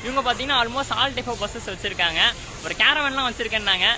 இவங்க பார்த்தீங்கன்னா almost all type of buses வச்சிருக்காங்க. ஒரு கேரவன்லாம் வச்சிருக்கேன்னாங்க.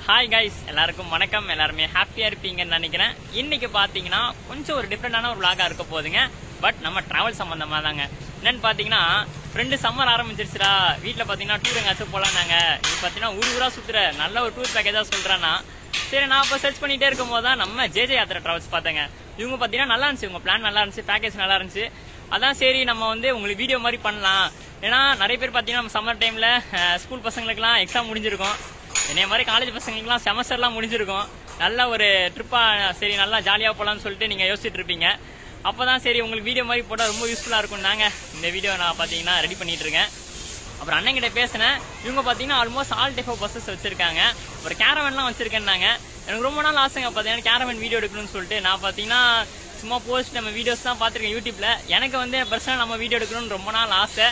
ஹாய் கைஸ், எல்லாருக்கும் வணக்கம். எல்லாருமே ஹாப்பியா இருப்பீங்கன்னு நினைக்கிறேன். இன்னைக்கு பாத்தீங்கன்னா கொஞ்சம் ஒரு டிஃப்ரெண்டான ஒரு விளாகா இருக்க போகுதுங்க. பட் நம்ம டிராவல் சம்பந்தமா தாங்க. என்னன்னு பாத்தீங்கன்னா, ஃப்ரெண்டு சம்மர் ஆரம்பிச்சிருச்சுடா, வீட்டில் பாத்தீங்கன்னா டூர் எங்காச்சும் போலாம்னாங்க. இது பாத்தீங்கன்னா ஊரா சுத்துற நல்ல ஒரு டூர் பேக்கேஜா சொல்றேன்னா, சரி நான் இப்போ சர்ச் பண்ணிட்டே இருக்கும் போது தான் நம்ம ஜேஜே யாத்திரை டிராவல்ஸ் பார்த்தேங்க. இவங்க பாத்தீங்கன்னா நல்லா இருந்துச்சு, உங்க பிளான் நல்லா இருந்துச்சு, பேக்கேஜ் நல்லா இருந்துச்சு. அதான் சரி நம்ம வந்து உங்களுக்கு வீடியோ மாதிரி பண்ணலாம். ஏன்னா நிறைய பேர் பாத்தீங்கன்னா நம்ம சம்மர் டைம்ல ஸ்கூல் பசங்களுக்குலாம் எக்ஸாம் முடிஞ்சிருக்கும். என்னைய மாதிரி காலேஜ் பசங்களுக்குலாம் செமஸ்டர்லாம் முடிஞ்சிருக்கும். நல்ல ஒரு ட்ரிப்பா சரி நல்லா ஜாலியாக போகலான்னு சொல்லிட்டு நீங்கள் யோசிச்சுட்டு இருப்பீங்க. அப்போதான் சரி உங்களுக்கு வீடியோ மாதிரி போட்டால் ரொம்ப யூஸ்ஃபுல்லாக இருக்கும். நாங்கள் இந்த வீடியோ நான் பார்த்தீங்கன்னா ரெடி பண்ணிட்டு இருக்கேன். அப்புறம் அண்ணங்கிட்ட பேசினேன். இவங்க பார்த்தீங்கன்னா almost all type of buses வச்சிருக்காங்க. ஒரு கேரவன்லாம் வச்சிருக்கேன்னாங்க. எனக்கு ரொம்ப நாள் ஆசைங்க பார்த்தீங்கன்னா கேரவன் வீடியோ எடுக்கணும்னு சொல்லிட்டு. நான் பார்த்தீங்கன்னா சும்மா போஸ்ட் நம்ம வீடியோஸ் தான் பார்த்துருக்கேன் யூடியூப்ல. எனக்கு வந்து பர்சனலாக நம்ம வீடியோ எடுக்கணும்னு ரொம்ப நாள் ஆசை.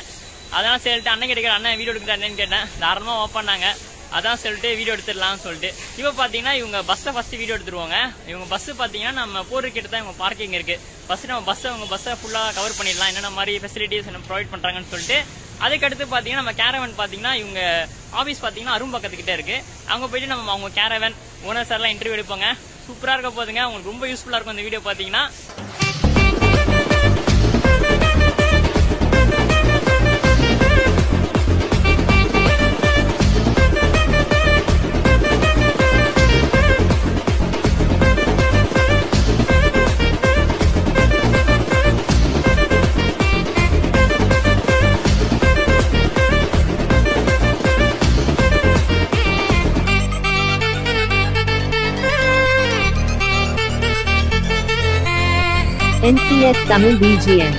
அதெல்லாம் சொல்லிட்டு அண்ணன் கிட்ட அண்ணன் வீடியோ எடுக்கிறா என்னன்னு கேட்டேன். தாராளமாக ஓப்பனாங்க. அதான் சொல்லிட்டு வீடியோ எடுத்துடலாம்னு சொல்லிட்டு இப்போ பார்த்தீங்கன்னா இவங்க பஸ்ஸை ஃபர்ஸ்ட் வீடியோ எடுத்துருவாங்க. இவங்க பஸ் பார்த்தீங்கன்னா நம்ம போறதுக்கிட்ட தான் இவங்க பார்க்கிங் இருக்கு. ஃபர்ஸ்ட் நம்ம அவங்க பஸ்ஸை ஃபுல்லாக கவர் பண்ணிடலாம், என்னென்ன மாதிரி ஃபெசிலிட்டிஸ் என்ன ப்ரொவைட் பண்றாங்கன்னு சொல்லிட்டு. அதுக்கடுத்து பார்த்தீங்கன்னா நம்ம கேரவன் பார்த்தீங்கன்னா இவங்க ஆஃபீஸ் பார்த்தீங்கன்னா அரும் பக்கத்துக்கிட்டே இருக்கு. அங்கே போயிட்டு நம்ம அவங்க கேரவன் ஓனர் சார்லாம் இன்டர்வியூ எடுப்பாங்க. சூப்பராக இருக்க போதுங்க. உங்களுக்கு ரொம்ப யூஸ்ஃபுல்லாக இருக்கும் இந்த வீடியோ பார்த்தீங்கன்னா. NCS Tamil BGM.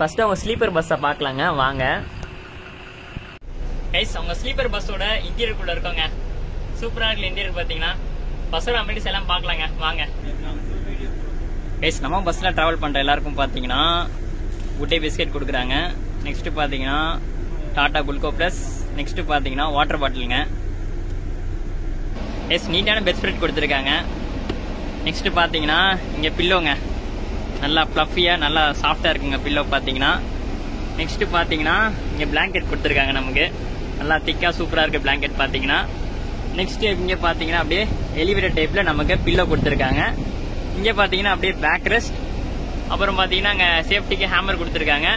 ஃபர்ஸ்ட் அவங்க ஸ்லீப்பர் பஸ்ஸை பார்க்கலாங்க வாங்க. கைஸ் அவங்க ஸ்லீப்பர் பஸ்ஸோட இன்டீரியருக்குள்ள இருக்காங்க. சூப்பராக இருக்கு இன்டீரியர் பார்த்தீங்கன்னா. பஸ்ஸோட அமெனிட்டிஸ் எல்லாம் பார்க்கலாங்க வாங்க. கைஸ் நம்ம பஸ்ஸில் ட்ராவல் பண்ணுற எல்லாருக்கும் பார்த்தீங்கன்னா குட் டே பிஸ்கெட் கொடுக்குறாங்க. நெக்ஸ்ட் பார்த்தீங்கன்னா டாடா குல்கோ ப்ளஸ். நெக்ஸ்ட் பார்த்தீங்கன்னா வாட்டர் பாட்டிலுங்க. கைஸ் நீட்டான பெட் ஸ்ப்ரெட் கொடுத்துருக்காங்க. நெக்ஸ்ட் பார்த்தீங்கன்னா இங்கே பில்லோங்க, நல்லா ஃப்ளஃபியாக நல்லா சாஃப்டாக இருக்குங்க பில்லோ பார்த்தீங்கன்னா. நெக்ஸ்ட் பார்த்தீங்கன்னா இங்கே பிளாங்கெட் கொடுத்துருக்காங்க நமக்கு. நல்லா திக்காக சூப்பராக இருக்குது பிளாங்கெட் பார்த்தீங்கன்னா. நெக்ஸ்ட் இங்கே பார்த்தீங்கன்னா அப்படியே எலிவேட்டர் டைப்பில் நமக்கு பில்லோ கொடுத்துருக்காங்க. இங்கே பார்த்தீங்கன்னா அப்படியே பேக் ரெஸ்ட். அப்புறம் பார்த்தீங்கன்னா அங்கே சேஃப்டிக்கு ஹேமர் கொடுத்துருக்காங்க.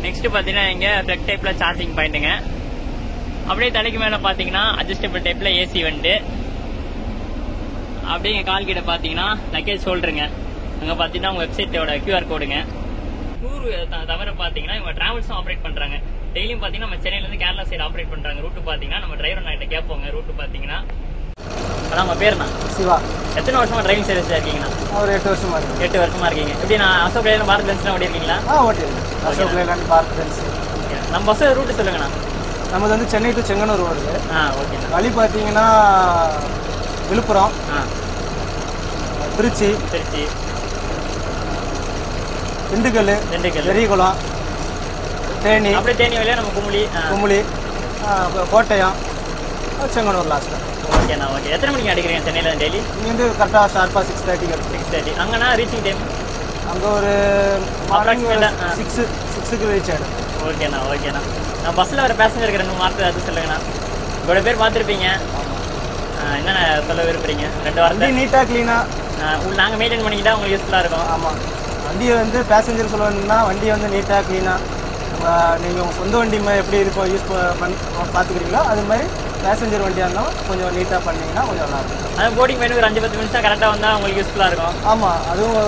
நெக்ஸ்ட் பார்த்தீங்கன்னா இங்கே ஃப்ளக் டைப்பில் சார்ஜிங் பாயிண்ட்டுங்க. அப்படியே தலைக்கு மேலே பார்த்தீங்கன்னா அட்ஜஸ்டபிள் டைப்பில் ஏசி வந்துட்டு. அப்படியே இங்கே கால் கிட்ட பார்த்தீங்கன்னா லக்கேஜ் ஹோல்டருங்க. அங்கே பார்த்தீங்கன்னா உங்கள் வெப்சைட்டோட QR கோடுங்க. டூர் தவிர பார்த்தீங்கன்னா இவங்க டிராவல்ஸும் ஆப்ரேட் பண்ணுறாங்க. டெய்லியும் பார்த்தீங்கன்னா நம்ம சென்னையிலேருந்து கேரளா சைடு ஆப்ரேட் பண்ணுறாங்க. ரூட்டு பார்த்தீங்கன்னா நம்ம டிரைவர் நாகிட்ட கேட்போங்க ரூட்டு பார்த்தீங்கன்னா. அதான் உங்கள் பேருண்ணா? சிவா. எத்தனை வருஷமா டிரைவிங் சர்வீஸில் இருக்கீங்கண்ணா? ஒரு 8 வருஷமா இருக்கு. 8 வருஷமா இருக்கீங்க. எப்படி நான் அசோக் லேலண்ட் பாரத் பென்ஸ்லாம் ஓடி இருக்கீங்களா? ஓகே. அசோக் லேலண்ட் பாரத் பென்ஸ். நம்ம பஸ் ரூட்டு சொல்லுங்கண்ணா. நமது வந்து சென்னை டு செங்கனூர் வருது. ஓகே. வழி பார்த்தீங்கன்னா விழுப்புரம், திருச்சி, திண்டுக்கல், பெரியகுளம், தேனி, அப்படியே தேனி வழியா நம்ம குமுளி, கோட்டயம், செங்கனூர் லாஸ்ட். ஓகேண்ணா ஓகே. எத்தனை மணிக்கு அடிக்கிறீங்க சென்னையில் டெய்லி? இங்கேருந்து கரெக்டாக ஷார்ப்பாக 6:30. அங்கேண்ணா ரீச்சிங் டைம்? அங்கே ஒரு மார்னிங் 6க்கு ரீச் ஆகிடும். ஓகேண்ணா. நான் பஸ்ஸில் வர பேசஞ்சருக்கு 2 வார்த்தை அது சொல்லுங்கண்ணா. இவ்வளோ பேர் பார்த்துருப்பீங்க, என்னென்ன சொல்ல விரும்புறீங்க? 2 வார்த்தை. நீட்டாக க்ளீனாக நாங்கள் மெயின்டைன் பண்ணிக்கிட்டா உங்களுக்கு யூஸ்ஃபுல்லாக இருக்கும். ஆமாம், வண்டியை வந்து பேசஞ்சர் சொல்லணும்னா வண்டியை வந்து நீட்டாக க்ளீனாக நீங்கள் உங்கள் சொந்த வண்டி எப்படி இருக்கும் யூஸ் பார்த்துக்கிறீங்களோ அது மாதிரி பேசஞ்சர் வண்டியாக இருந்தாலும் கொஞ்சம் நீட்டாக பண்ணிங்கன்னா கொஞ்சம் நல்லாயிருக்கும். அது போர்டிங் பண்ணி ஒரு 5-10 நிமிஷம் கரெக்டாக வந்தால் உங்களுக்கு யூஸ்ஃபுல்லாக இருக்கும். ஆமாம், அதுவும்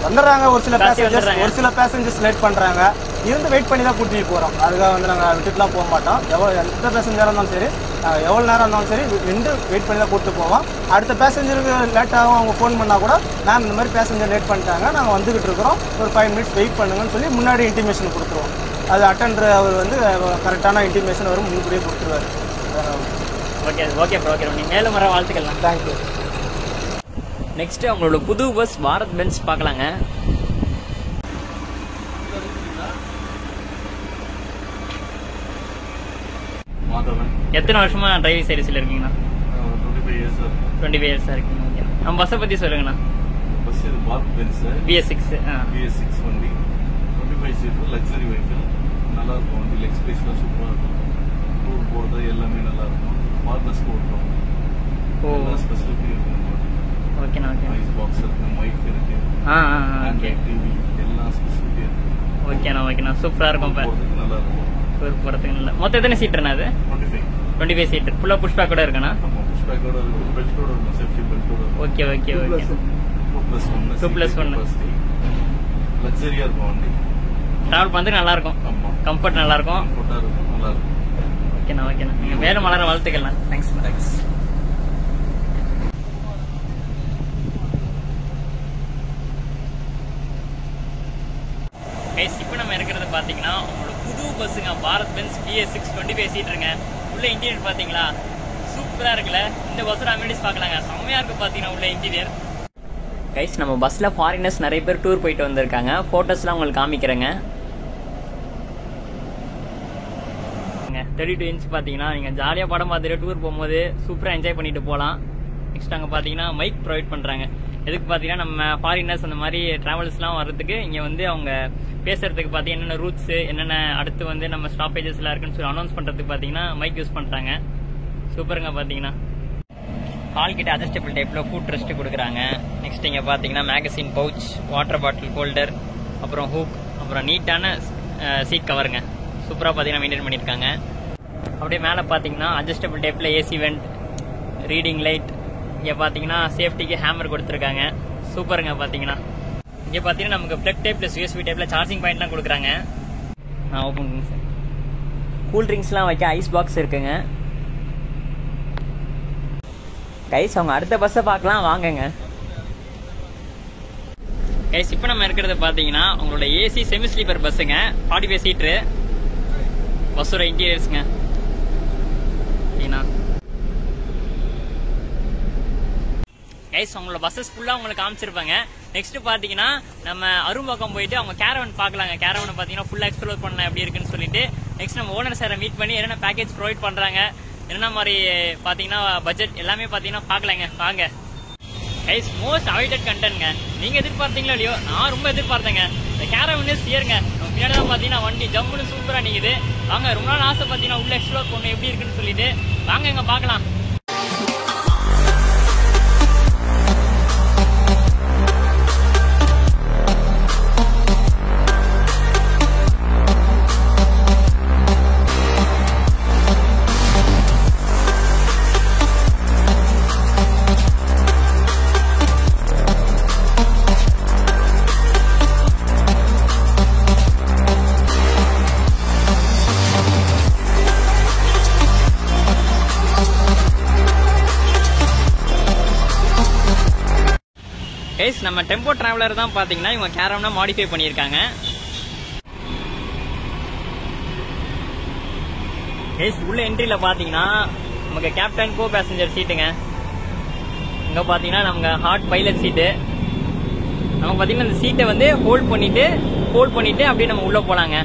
வந்துடுறாங்க. ஒரு சில பேசஞ்சர்ஸ் லேட் பண்ணுறாங்க, இருந்து வெயிட் பண்ணி தான் கூட்டிகிட்டு போகிறோம். அதுக்காக வந்து நாங்கள் விட்டுட்டுலாம் போக மாட்டோம். எந்த பேசஞ்சராக இருந்தாலும் சரி, நாங்கள் எவ்வளோ நேரம் இருந்தாலும் சரி நின்று வெயிட் பண்ணி தான் கூப்பிட்டு போவோம். அடுத்த பேசஞ்சருக்கு லேட்டாகவும் அவங்க ஃபோன் பண்ணால் கூட மேம் இந்த மாதிரி பேசஞ்சர் லேட் பண்ணிட்டாங்க, நாங்கள் வந்துக்கிட்டு இருக்கிறோம், ஒரு 5 மினிட்ஸ் வெயிட் பண்ணுங்கன்னு சொல்லி முன்னாடி இன்டிமேஷன் கொடுத்துருவோம். அது அட்டெண்டர் அவர் வந்து கரெக்டான இன்டிமேஷன் அவர் முன்கூடியே கொடுத்துருவார். Okay bro. நீங்கள் மேலும் வர வாழ்த்துக்கலாம். தேங்க்யூ. நெக்ஸ்ட் அவங்களோட புது பஸ் பாரத் பென்ஸ் பார்க்கலாங்க. எத்தனை வருஷமா டிரைவிங் சர்வீஸ்ல இருக்கீங்கண்ணா? 25 இயர்ஸா இருக்கீங்க. ஓகே. நம்ம பஸ்ஸை பத்தி சொல்லுங்கண்ணா. பஸ் இது பாரத் பென்ஸ் BS6 வண்டி, 25 சீட்டர் லக்ஸரி வெஹிக்கிள். நல்லா இருக்கும் வண்டி, லெக் ஸ்பேஸ்லாம் சூப்பராக இருக்கும். டூர் போகிறது எல்லாமே நல்லா இருக்கும். ஃபார்மர்ஸ்க்கு ஓட்டுறோம், எல்லா ஸ்பெசிலிட்டி இருக்கும். ஓகேண்ணா. ஐஸ் பாக்ஸ் இருக்கு, மைக் இருக்கு, டிவி, எல்லா ஸ்பெசிலிட்டி இருக்கு. ஓகேண்ணா. சூப்பராக இருக்கும். நல்லா இருக்கும். டூர் போகிறதுக்கு நல்லா. மொத்தம் எத்தனை சீட்டுண்ணா அது? 25 சீட்டர். ஃபுல்லாக புஷ் பேக்கோட இருக்குண்ணா? புஷ் பேக்கோட இருக்கும், பெல்ட்டோட இருக்கும், சேஃப்டி பெல்ட்டோட இருக்கும். ஓகே. 2+1 லக்ஸரியா இருக்கும் வண்டி. டிராவல் பண்ணுறது நல்லா இருக்கும். கம்ஃபர்ட் நல்லா இருக்கும். நல்லா இருக்கும். ஓகேண்ணா. நீங்கள் மேலும் வளர வாழ்த்துக்கலாம். தேங்க்ஸ். இப்போ நம்ம இருக்கிறது பார்த்தீங்கன்னா உங்களோட புது பஸ்ஸுங்க, பாரத் பென்ஸ் BS6 25 சீட்டருங்க. உள்ள இன்டீரியர் பார்த்தீங்களா, சூப்பராக இருக்குல்ல. இந்த பஸ்ஸோட அமெனிட்டிஸ் பார்க்கலாங்க, செம்மையாக இருக்குது பார்த்தீங்கன்னா உள்ள இன்டீரியர். கைஸ், நம்ம பஸ்ஸில் ஃபாரினர்ஸ் நிறைய பேர் டூர் போயிட்டு வந்திருக்காங்க. ஃபோட்டோஸ்லாம் உங்களுக்கு காமிக்கிறேங்க. 32 இன்ச் பார்த்தீங்கன்னா நீங்கள் ஜாலியாக படம் பார்த்துட்டு டூர் போகும்போது சூப்பராக என்ஜாய் பண்ணிட்டு போகலாம். நெக்ஸ்ட் அங்கே பார்த்தீங்கன்னா மைக் ப்ரொவைட் பண்ணுறாங்க. எதுக்கு பார்த்தீங்கன்னா நம்ம ஃபாரினர்ஸ் அந்த மாதிரி ட்ராவல்ஸ்லாம் வர்றதுக்கு இங்கே வந்து அவங்க பேசுறதுக்கு பார்த்தீங்கன்னா என்னென்ன ரூட்ஸு, என்னென்ன அடுத்து வந்து நம்ம ஸ்டாப்பேஜஸ்லாம் இருக்குன்னு சொல்லி அனௌன்ஸ் பண்ணுறதுக்கு பார்த்தீங்கன்னா மைக் யூஸ் பண்ணுறாங்க. சூப்பருங்க. பார்த்தீங்கன்னா கால் கிட்ட அட்ஜஸ்டபிள் டைப்பில் ஃபுட் ரெஸ்ட் கொடுக்குறாங்க. நெக்ஸ்ட் இங்கே பார்த்தீங்கன்னா magazine pouch, water bottle holder, அப்புறம் ஹூக், அப்புறம் நீட்டான சீட் கவருங்க. சூப்பராக பார்த்தீங்கன்னா மெயின்டைன் பண்ணியிருக்காங்க. அப்படியே மேலே பார்த்தீங்கன்னா அட்ஜஸ்டபிள் டைப்பில் ஏசி வெண்ட், ரீடிங் லைட், இங்கே பார்த்தீங்கன்னா சேஃப்டிக்கு ஹேமர் கொடுத்துருக்காங்க. சூப்பருங்க. பார்த்தீங்கன்னா இங்கே பார்த்தீங்கன்னா நமக்கு ஃப்ளக் டைப் ப்ளஸ் USB டைப்பில் சார்ஜிங் பாயிண்ட்லாம் கொடுக்குறாங்க. நான் ஓப்பன் பண்ணுங்க சார். கூல் ட்ரிங்க்ஸ்லாம் வைக்க ஐஸ் பாக்ஸ் இருக்குங்க. கைஸ், அவங்க அடுத்த பஸ்ஸை பார்க்கலாம் வாங்கங்க. கைஸ், இப்போ நம்ம இருக்கிறது பார்த்தீங்கன்னா உங்களோட ஏசி செமி ஸ்லீப்பர் பஸ்ஸுங்க, 45 சீட்ரு பஸ்ஸோட இன்டீரியர்ஸுங்க. கைஸ், உங்களோட பஸ்ஸஸ் ஃபுல்லாக உங்களுக்கு காமிச்சிருப்பாங்க. நெக்ஸ்ட் பார்த்தீங்கன்னா நம்ம அரும்பாக்கம் போயிட்டு அவங்க கேரவன் பார்க்கலாங்க. கேரவனை பார்த்தீங்கன்னா ஃபுல்லாக எக்ஸ்ப்ளோர் பண்ணலாம் எப்படி இருக்குன்னு சொல்லிட்டு நெக்ஸ்ட் நம்ம ஓனர் சாரை மீட் பண்ணி என்னென்ன பேக்கேஜ் ப்ரொவைட் பண்ணுறாங்க, என்ன மாதிரி பார்த்தீங்கன்னா பட்ஜெட் எல்லாமே பார்த்தீங்கன்னா பார்க்கலாங்க. வாங்க கைஸ், மோஸ்ட் அவைட்டட் கண்டென்ட்ங்க. நீங்கள் எதிர்பார்த்தீங்களோ இல்லையோ, நான் ரொம்ப எதிர்பார்த்தேங்க. இந்த கேரவன் சியருங்க. பின்னாடி தான் பார்த்தீங்கன்னா வண்டி ஜம்முன்னு சூப்பராக நிற்குது. வாங்க, ரொம்ப நாள் ஆசை பார்த்தீங்கன்னா உள்ள எக்ஸ்ப்ளோர் பண்ணணும் எப்படி இருக்குன்னு சொல்லிட்டு வாங்க இங்கே பார்க்கலாம். கைஸ், நம்ம டெம்போ டிராவலர் தான் பார்த்தீங்கன்னா இவங்க கேரவனை மாடிஃபை பண்ணியிருக்காங்க. கைஸ், உள்ள என்ட்ரியில் பார்த்தீங்கன்னா நமக்கு கேப்டன் கோ பேசஞ்சர் சீட்டுங்க. இங்கே அங்கே பார்த்தீங்கன்னா நமக்கு ஹாட் பைலட் சீட்டு. நமக்கு பார்த்தீங்கன்னா இந்த சீட்டை வந்து ஹோல்ட் பண்ணிட்டு அப்படியே நம்ம உள்ளே போகலாங்க.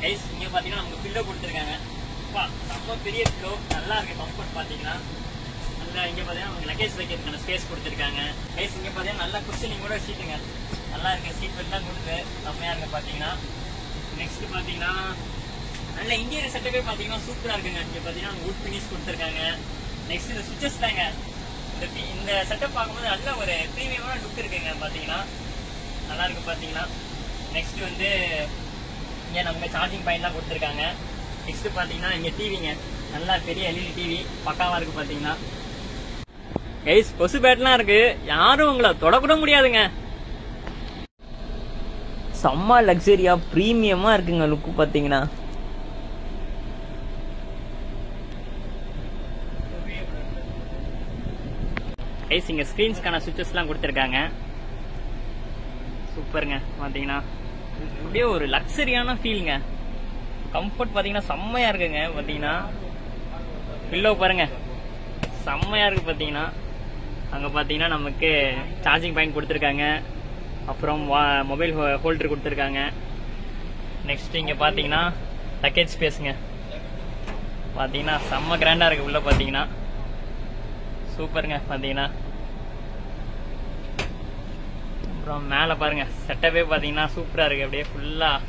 கைஸ் இங்கே பார்த்தீங்கன்னா நமக்கு பில்லோ கொடுத்துருக்காங்க. ரொம்ப பெரிய பில்லோ, நல்லா இருக்கு கம்ஃபர்ட். பார்த்தீங்கன்னா நல்லா இங்கே பார்த்தீங்கன்னா நமக்கு லக்கேஜ் வைக்கிறதுக்கான ஸ்பேஸ் கொடுத்துருக்காங்க. கைஸ் இங்கே பார்த்தீங்கன்னா நல்லா குஷனிங்கோட சீட்டுங்க, நல்லா இருக்கு. சீட் பெல்ட்லாம் கொடுத்து செம்மையாக இருக்கு. பார்த்தீங்கன்னா நெக்ஸ்ட் பார்த்தீங்கன்னா நல்ல இன்டீரியர் செட்டப்பே பார்த்தீங்கன்னா சூப்பராக இருக்குங்க. இங்கே பார்த்தீங்கன்னா வுட் ஃபினிஷ் கொடுத்துருக்காங்க. நெக்ஸ்ட் இந்த சுவிச்சஸ் தாங்க, இந்த செட்டப் பார்க்கும்போது நல்ல ஒரு ப்ரீமியமான லுக் இருக்குங்க. பார்த்தீங்கன்னா நல்லா இருக்கு. பார்த்தீங்கன்னா நெக்ஸ்ட் வந்து இங்கே நமக்கு சார்ஜிங் பாயிண்ட்லாம் கொடுத்துருக்காங்க. நெக்ஸ்ட் பார்த்தீங்கன்னா இங்கே டிவிங்க, நல்லா பெரிய எல்இடி டிவி பக்காவாக இருக்கு. பார்த்தீங்கன்னா கைஸ் கொசு பேட்லாம் இருக்கு, யாரும் உங்களை தொடக்கூட முடியாதுங்க. செம்ம லக்ஸரியா ப்ரீமியமா இருக்குங்க லுக்கு. பார்த்தீங்கன்னா கைஸ் இங்க ஸ்கிரீன்ஸ்க்கான சுவிச்சஸ்லாம் கொடுத்துருக்காங்க. சூப்பருங்க. பார்த்தீங்கன்னா அப்படியே ஒரு லக்ஸரியான ஃபீலுங்க. கம்ஃபர்ட் பார்த்தீங்கன்னா செம்மையா இருக்குங்க. பார்த்தீங்கன்னா பில்லோ பாருங்க செம்மையா இருக்கு. பார்த்தீங்கன்னா அங்கே பார்த்தீங்கன்னா நமக்கு சார்ஜிங் பாயிண்ட் கொடுத்துருக்காங்க. அப்புறம் மொபைல் ஹோல்டர் கொடுத்துருக்காங்க. நெக்ஸ்ட் இங்கே பார்த்தீங்கன்னா லக்கேஜ் ஸ்பேஸுங்க. பார்த்தீங்கன்னா செம்ம கிராண்டாக இருக்குது உள்ள. பார்த்தீங்கன்னா சூப்பருங்க. பார்த்தீங்கன்னா அப்புறம் மேலே பாருங்க செட்டப்பே பார்த்தீங்கன்னா சூப்பராக இருக்குது. அப்படியே ஃபுல்லாக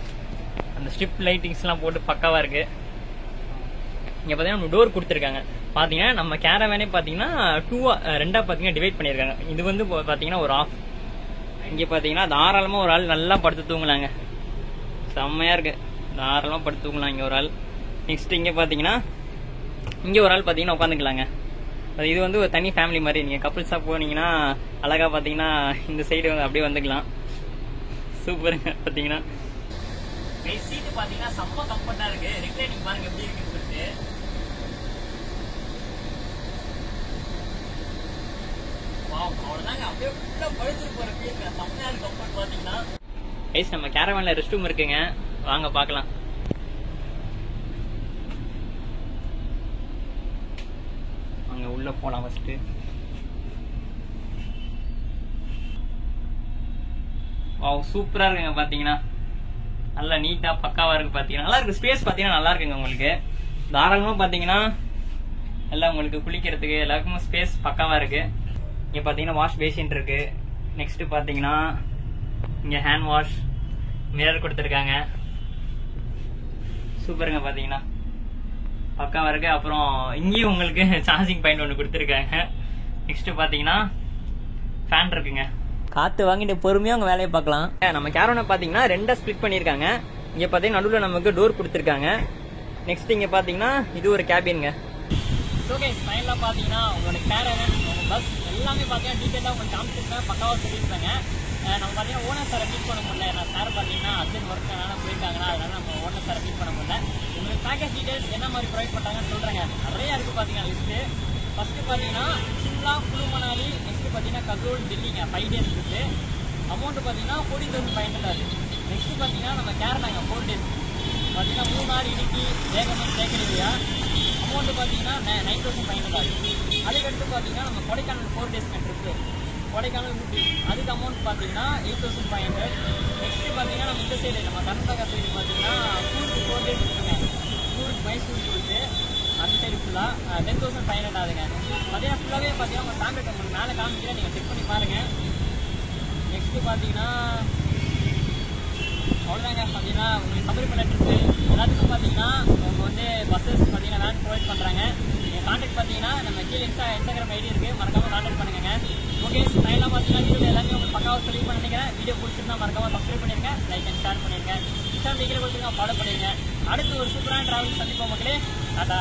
அந்த ஸ்ட்ரிப் லைட்டிங்ஸ்லாம் போட்டு பக்காவாக இருக்குது. இங்கே பார்த்தீங்கன்னா டோர் கொடுத்துருக்காங்க. பார்த்தீங்கன்னா நம்ம கேரவேனே பார்த்தீங்கன்னா ரெண்டாக பார்த்தீங்கன்னா டிவைட் பண்ணியிருக்காங்க. இது வந்து பார்த்தீங்கன்னா ஒரு ஆஃப். இங்கே பார்த்தீங்கன்னா தாராளமாக ஒரு ஆள் நல்லா படுத்து தூங்கலாங்க. செம்மையாக இருக்குது, தாராளமாக படுத்து தூங்கலாம் இங்கே ஒரு ஆள். நெக்ஸ்ட் இங்கே பார்த்தீங்கன்னா இங்கே ஒரு ஆள் பார்த்தீங்கன்னா உட்காந்துக்கலாங்க. இது வந்து ஒரு தனி ஃபேமிலி மாதிரி. நீங்கள் கப்புள்ஸாக போனீங்கன்னா அழகாக பார்த்தீங்கன்னா இந்த சைடு அப்படியே வந்துக்கலாம். சூப்பருங்க. பார்த்தீங்கன்னா சீட்டு பார்த்தீங்கன்னா செம்ம கம்ஃபர்ட்டாக இருக்கு. ரிக்ளைனிங் பாருங்க எப்படி இருக்குன்னு சொல்லிட்டு. அவ்வளோதாங்க, அப்படியே ஃபுல்லாக படுத்துட்டு போகிற ஃபீல் செம்மையாக இருக்கு கம்ஃபர்ட். பார்த்தீங்கன்னா கைஸ் நம்ம கேரவேனில் ரெஸ்ட் ரூம் இருக்குங்க, வாங்க பார்க்கலாம். அங்கே உள்ள போகலாம் ஃபர்ஸ்ட்டு. சூப்பராக இருக்குங்க. பார்த்தீங்கன்னா நல்லா நீட்டாக பக்காவாக இருக்குது. பார்த்தீங்கன்னா நல்லா இருக்குது. ஸ்பேஸ் பார்த்தீங்கன்னா நல்லா இருக்குங்க. உங்களுக்கு தாராளமாக பார்த்தீங்கன்னா எல்லாம் உங்களுக்கு குளிக்கிறதுக்கு எல்லாருக்குமே ஸ்பேஸ் பக்காவாக இருக்குது. இங்கே பார்த்தீங்கன்னா வாஷ் பேசின் இருக்கு. நெக்ஸ்ட் பார்த்தீங்கன்னா இங்கே ஹேண்ட் வாஷ் மிரர் கொடுத்துருக்காங்க. சூப்பருங்க. பார்த்தீங்கன்னா பக்காவாக இருக்கு. அப்புறம் இங்கேயும் உங்களுக்கு சார்ஜிங் பாயிண்ட் ஒன்று கொடுத்துருக்காங்க. நெக்ஸ்ட் பார்த்தீங்கன்னா ஃபேன் இருக்குங்க. காற்று வாங்கிட்டு பொறுமையாக உங்கள் வேலையை பார்க்கலாம். நம்ம கேரவனை பார்த்தீங்கன்னா ரெண்டாக ஸ்ப்ளிட் பண்ணியிருக்காங்க. இங்கே பார்த்தீங்கன்னா நடுவில் நமக்கு டோர் கொடுத்துருக்காங்க. நெக்ஸ்ட் இங்கே பார்த்தீங்கன்னா இது ஒரு கேபின்ங்க. ஸோ கைஸ் ஃபைனலாக பார்த்தீங்கன்னா உங்களோட கேரவன் உங்கள் பஸ் எல்லாமே பார்த்தீங்கன்னா டீட்டெயிலாக உங்களுக்கு காமிச்சிருக்கேன், பக்காவாக சொல்லியிருக்காங்க. நம்ம பார்த்தீங்கன்னா ஓனர் சாரை மீட் பண்ண முடியல. நான் சார் பார்த்தீங்கன்னா அர்ஜென்ட் ஒர்க்னால போயிருக்காங்களா, அதனால நம்ம ஓனர் சாரை மீட் பண்ண முடியல. உங்களுக்கு பேக்கேஜ் டீட்டெயில்ஸ் என்ன மாதிரி ப்ரொவைட் பண்ணுறாங்கன்னு சொல்கிறேங்க. நிறையா இருக்குது பார்த்தீங்கன்னா லிஸ்ட்டு. ஃபஸ்ட்டு பார்த்தீங்கன்னா சிம்லா, குழு மணாலி, நெக்ஸ்ட்டு பார்த்தீங்கன்னா கசோல், டெல்லிங்க 5 days இருக்குது. அமௌண்ட்டு பார்த்தீங்கன்னா 40,500 ஆகுது. நெக்ஸ்ட்டு பார்த்தீங்கன்னா நம்ம கேரளாங்க 4 days பார்த்தீங்கன்னா 3 நாள் இடுக்கி வேகமன் தேக்கடியா அமௌண்ட்டு பார்த்தீங்கன்னா 9,500 ஆகுது. அதுக்கடுத்து பார்த்தீங்கன்னா நம்ம கொடைக்கானல் 4 days ட்ரிப்பு, கொடைக்கானல் ஊட்டி, அதுக்கு அமௌண்ட் பார்த்தீங்கன்னா 8,500. நெக்ஸ்ட்டு பார்த்தீங்கன்னா நம்ம இந்த சைடு நம்ம கர்நாடகா சைடு பார்த்தீங்கன்னா கூருக்கு 4 days இருக்குங்க. கூருக்கு மைசூர் கூருக்கு அந்த சைடு ஃபுல்லாக 10,500 ஆகுதுங்க. பார்த்தீங்கன்னா ஃபுல்லாகவே பார்த்தீங்கன்னா உங்கள் ஃபேமிலி உங்களுக்கு மேலே காமிக்கிறேன், நீங்கள் செக் பண்ணி பாருங்கள். நெக்ஸ்ட்டு பார்த்தீங்கன்னா அவ்வளோதாங்க. பார்த்தீங்கன்னா உங்களுக்கு சபரி பண்ண ட்ரிப்பு எல்லாத்துக்கும் பார்த்தீங்கன்னா அவங்க வந்து பஸ்ஸஸ் பார்த்தீங்கன்னா வேன் ப்ரொவைட் பண்ணுறாங்க. நீங்கள் கான்டாக்ட் பார்த்தீங்கன்னா நம்ம கீழே இன்ஸ்டாகிராம் ஐடி இருக்குது, மறக்காமல் கான்டாக்ட் பண்ணுங்க. ஓகே ஃபைனலாக பார்த்தீங்கன்னா வீடியோ எல்லாமே உங்களுக்கு பக்காவாக சொல்லி பண்ணிக்கிறேன். வீடியோ பிடிச்சிருந்தா மறக்காமல் சப்ஸ்கிரைப் பண்ணிருங்க, லைக் அண்ட் ஷேர் பண்ணிருங்க, இன்ஸ்டா வீடியோ கொடுத்துருங்க, ஃபாலோ பண்ணிடுங்க. அடுத்து ஒரு சூப்பரான ட்ராவல் சந்திப்போம் மக்களே. டாடா.